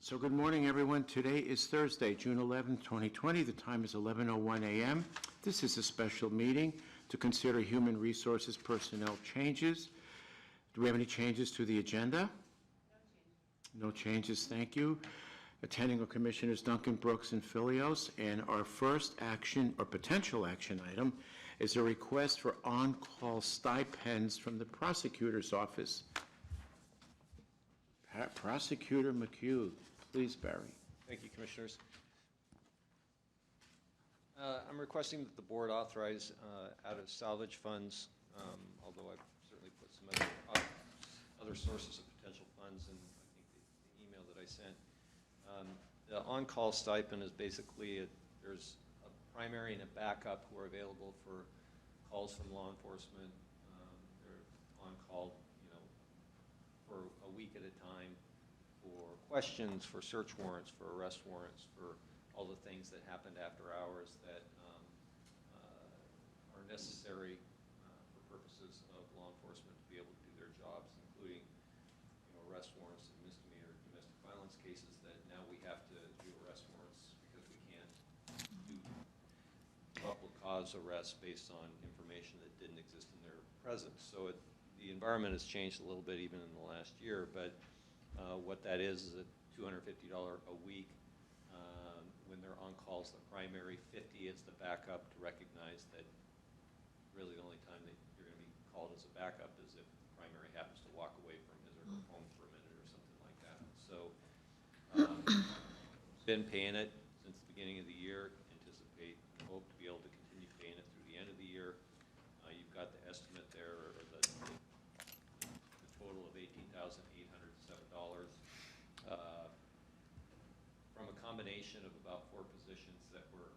So good morning, everyone. Today is Thursday, June 11th, 2020. The time is 11:01 a.m. This is a special meeting to consider human resources personnel changes. Do we have any changes to the agenda? No changes, thank you. Attending are Commissioners Duncan, Brooks, and Fillios. And our first action or potential action item is a request for on-call stipends from the Prosecutor's Office. Prosecutor McHugh, please, Barry. Thank you, Commissioners. I'm requesting that the board authorize out of salvage funds, although I've certainly put some other sources of potential funds in, I think, the email that I sent. The on-call stipend is basically, there's a primary and a backup who are available for calls from law enforcement. They're on call, for a week at a time, for questions, for search warrants, for arrest warrants, for all the things that happened after hours that are necessary for purposes of law enforcement to be able to do their jobs, including arrest warrants and misdemeanor domestic violence cases that now we have to do arrest warrants because we can't do probable cause arrests based on information that didn't exist in their presence. So the environment has changed a little bit even in the last year, but what that is a $250 a week when they're on calls, the primary, 50 is the backup, to recognize that really the only time that you're going to be called as a backup is if the primary happens to walk away from his or her home for a minute or something like that. So been paying it since the beginning of the year, anticipate and hope to be able to continue paying it through the end of the year. You've got the estimate there, or the total of $18,807 from a combination of about 4 positions that were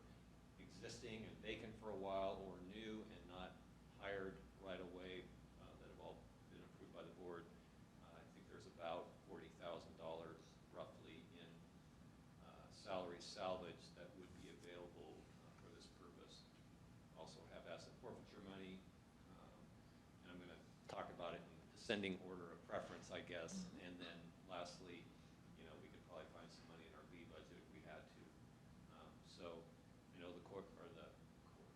existing and vacant for a while, or new and not hired right away, that have all been approved by the board. I think there's about $40,000 roughly in salary salvage that would be available for this purpose. Also have asset forfeiture money, and I'm going to talk about it in descending order of preference, I guess. And then lastly, we could probably find some money in our B budget if we had to. So, the court, or the court,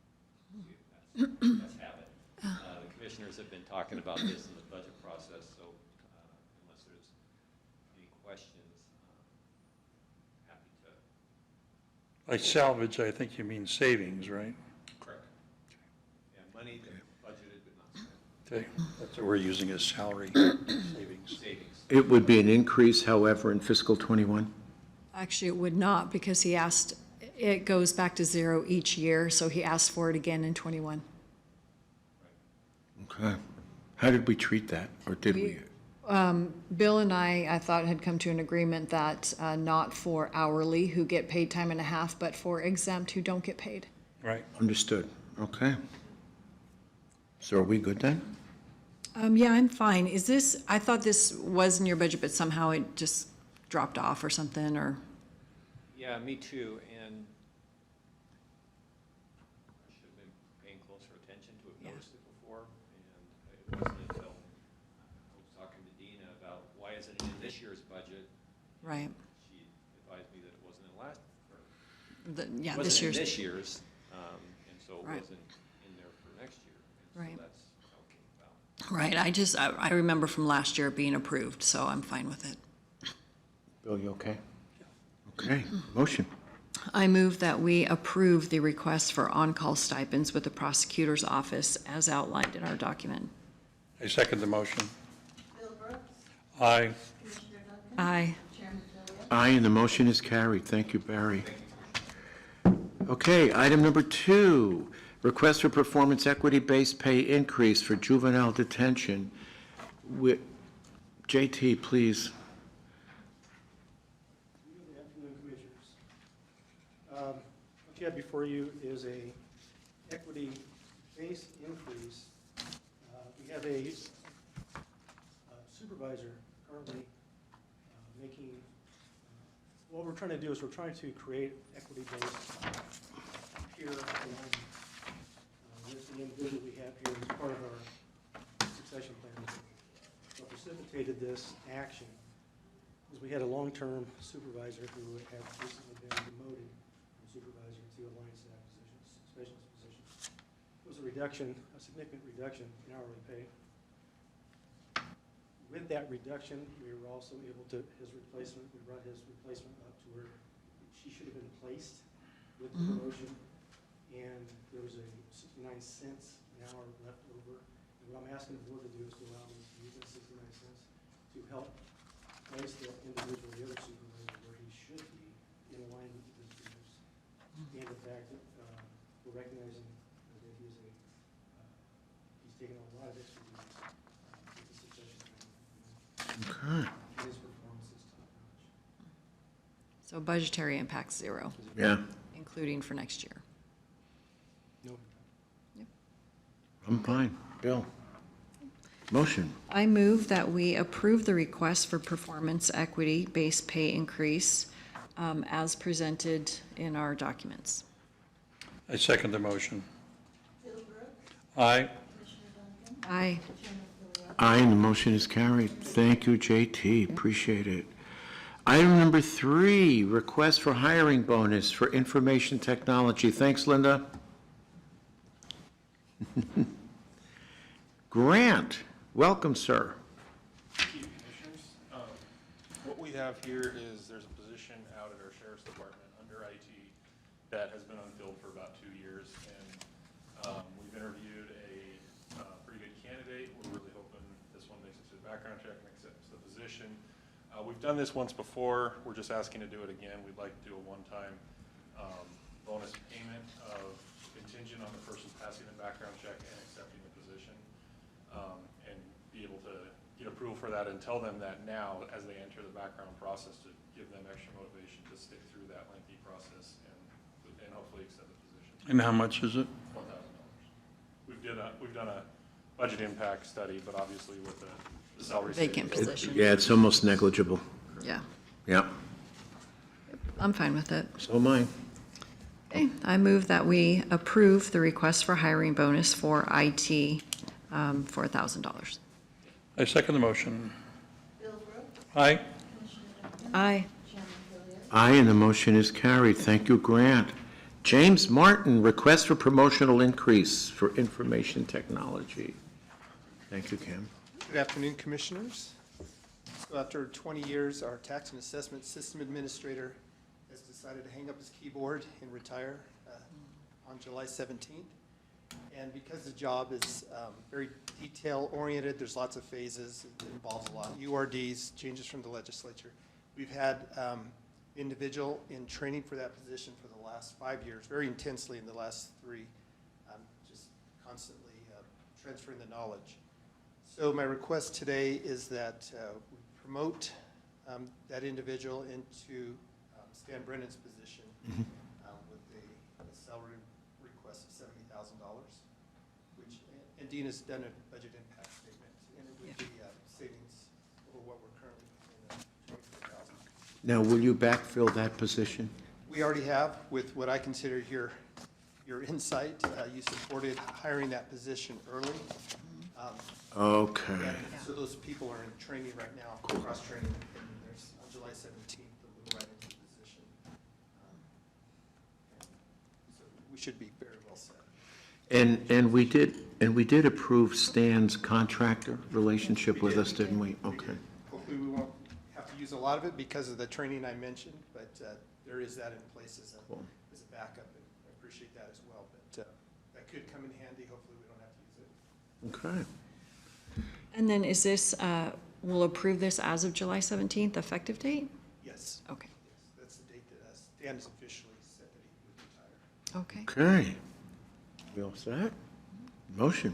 let's have it. The commissioners have been talking about this in the budget process, so unless there's any questions, happy to. By salvage, I think you mean savings, right? Correct. Yeah, money that budgeted but not spent. Okay, that's what we're using as salary savings. It would be an increase, however, in fiscal 21? Actually, it would not, because he asked, it goes back to 0 each year, so he asked for it again in 21. Okay. How did we treat that, or did we? Bill and I thought, had come to an agreement that not for hourly who get paid time and a half, but for exempt who don't get paid. Right. Understood. Okay. So are we good then? Yeah, I'm fine. Is this, I thought this was in your budget, but somehow it just dropped off or something, or? Yeah, me too, and I should have been paying closer attention to it, noticed it before, and it wasn't until I was talking to Dina about why isn't it in this year's budget. Right. She advised me that it wasn't in last, Yeah, wasn't this year's. in this year's, and so it Right. wasn't in there for next year. And Right. so that's how it came about. Right, I remember from last year being approved, so I'm fine with it. Bill, you okay? Okay. Motion. I move that we approve the request for on-call stipends with the prosecutor's office as outlined in our document. I second the motion. Bill Brooks, Aye. Commissioner Duncan, Aye. Chairman Fillios. Aye, and the motion is carried. Thank you, Barry. Okay, item number 2, request for performance equity-based pay increase for juvenile detention. JT, please. Good afternoon, Commissioners. What you have before you is a equity base increase. We have a supervisor currently making, what we're trying to do is we're trying to create equity-based peer alignment. This the individual we have here as part of our succession plan. What precipitated this action is we we had a long-term supervisor who had recently been demoted from supervisor to a line staff position, specialist position. It was a reduction, a significant reduction in hourly pay. With that reduction, we were also able to, we brought his replacement up to where she should have been placed with the promotion. And there was a 69 cents an hour left over. And what I'm asking the board to do is to allow me to use that 69 cents to help place the individual, the other supervisor, where he should be in alignment with his duties. And the fact that we're recognizing that he's taken on a lot of extra duties with the succession plan. Okay. His performance is top notch. So budgetary impact's 0, Yeah, including for next year. No. I'm fine. Bill? Motion. I move that we approve the request for performance equity base pay increase as presented in our documents. I second the motion. Bill Brooks, Aye. Commissioner Duncan, Aye. Chairman Fillios. Aye, and the motion is carried. Thank you, JT. Appreciate it. Item number 3, request for hiring bonus for information technology. Thanks, Linda. Grant, welcome, sir. Thank you, Commissioners. What we have here is there's a position out at our Sheriff's Department under IT that has been unfilled for about 2 years, and we've interviewed a pretty good candidate. We're really hoping this one makes it through the background check and accepts the position. We've done this once before. We're just asking to do it again. We'd like to do a one-time bonus payment of contingent on the person passing the background check and accepting the position, and be able to get approval for that and tell them that now as they enter the background process to give them extra motivation to stick through that lengthy process and hopefully accept the position. And how much is it? $1,000. We've done a budget impact study, but obviously with the salary. Vacant savings- position. Yeah, it's almost negligible. Yeah, Yeah, I'm fine with it. so am I. Okay, I move that we approve the request for hiring bonus for IT for $1,000. I second the motion. Bill Brooks, Aye. Commissioner Duncan, Aye. Chairman Fillios. Aye, and the motion is carried. Thank you, Grant. James Martin, request for promotional increase for information technology. Thank you, Kim. Good afternoon, Commissioners. So after 20 years, our tax and assessment system administrator has decided to hang up his keyboard and retire on July 17th. And because the job is very detail-oriented, there's lots of phases, it involves a lot of URDs, changes from the legislature. We've had individual in training for that position for the last 5 years, very intensely in the last 3, just constantly transferring the knowledge. So my request today is that we promote that individual into Stan Brennan's position with a salary request of $70,000, which, and Dean has done a budget impact statement, and it would be savings over what we're currently paying, $24,000. Now, will you backfill that position? We already have, with what I consider your insight. You supported hiring that position early. Okay. And so those people are in training right now, cross-training, and there's, on July 17th, they'll move right into the position. So we should be very well set. And we did approve Stan's contractor relationship with us, didn't we? Okay. Hopefully, we won't have to use a lot of it because of the training I mentioned, but there is that in place as Cool. a backup, and I appreciate that as well. But that could come in handy. Hopefully, we don't have to use it. Okay. And then is this, we'll approve this as of July 17th, effective date? Yes. Okay, Yes, that's the date that Stan has officially said that he would retire. okay. Okay. We all set? Motion.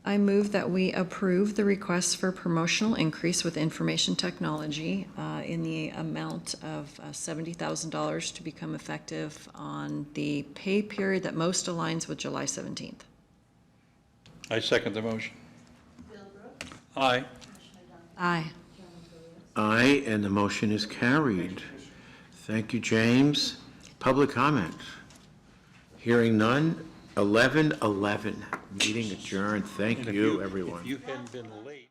I move that we approve the request for promotional increase with information technology in the amount of $70,000 to become effective on the pay period that most aligns with July 17th. I second the motion. Bill Brooks, Aye. Commissioner Duncan, Aye. Chairman Fillios. Aye, and the motion is carried. Thank you, James. Public comment? Hearing none. 11:11. Meeting adjourned. Thank And if you, everyone. If you hadn't been late.